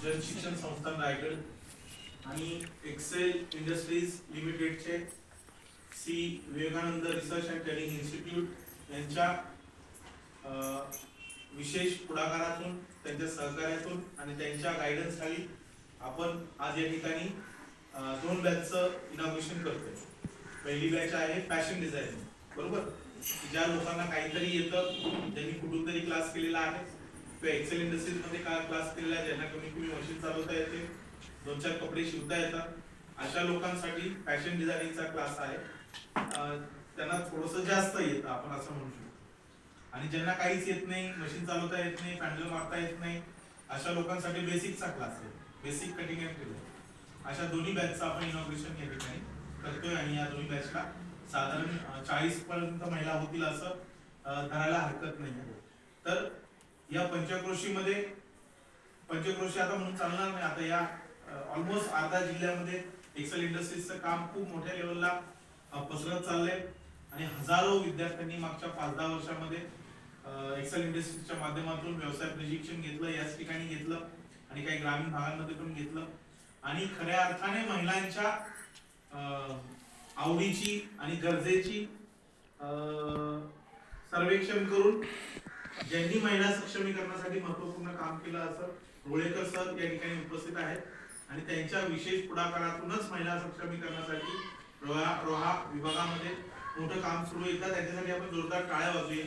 जनशिक्षण संस्थान रायगड आणि Excel industries लिमिटेडचे C Vivekanand research and training institute यांच्या विशेष पुढाकारातून, त्यांच्या सहकार्यातून आणि त्यांच्या गायडन्स खाली आपण आज या ठिकाणी 2 बॅचचं इनॉग्रेशन करतोय. पहिली बॅच आहे फॅशन डिझायनिंग, बरोबर. ज्या लोकांना काहीतरी येतं, ज्यांनी कुठून तरी क्लास केलेला आहे किंवा एक्सेल इंडस्ट्रीज मध्ये क्लास केलेला आहे, ज्यांना कमी कमी मशीन चालवता येते, 2-4 कपडे शिवता येतात, अशा लोकांसाठी फॅशन डिझायनिंगचा क्लास आहे. त्यांना थोडंसं जास्त येतं आपण असं म्हणू शकतो. आणि ज्यांना काहीच येत नाही, मशीन चालवता येत नाही, पॅन्डल मारता येत नाही, अशा लोकांसाठी बेसिकचा क्लास आहे, बेसिक कटिंग अँड टेलरिंग. अशा दोन्ही बॅचचं आपण इनॉग्रेशन या ठिकाणी करतोय आणि या दोन्ही बॅचला साधारण 40 पर्यंत महिला होतील असं धरायला हरकत नाही. तर या पंचक्रोशीमध्ये, पंचक्रोशी आता म्हणून चालणार नाही, आता या ऑलमोस्ट अर्धा जिल्ह्यामध्ये एक्सेल इंडस्ट्रीजचं काम खूप मोठ्या लेवलला पसरत चाललंय आणि हजारो विद्यार्थ्यांनी मागच्या 5-10 वर्षामध्ये एक्सेल इंडस्ट्रीजच्या माध्यमातून व्यवसाय प्रशिक्षण घेतलं, याच ठिकाणी घेतलं आणि काही ग्रामीण भागांमध्ये पण घेतलं. आणि खऱ्या अर्थाने महिलांच्या आवडीची आणि गरजेची सर्वेक्षण करून ज्यांनी महिला सक्षमीकरणासाठी महत्त्वपूर्ण काम केलं असं रोळेकर सर या ठिकाणी उपस्थित आहेत आणि त्यांच्या विशेष पुढाकारातूनच महिला सक्षमीकरणासाठी रोहा विभागामध्ये मोठं काम सुरू आहे. त्याच्यासाठी आपण जोरदार टाळ्या वाजवूया.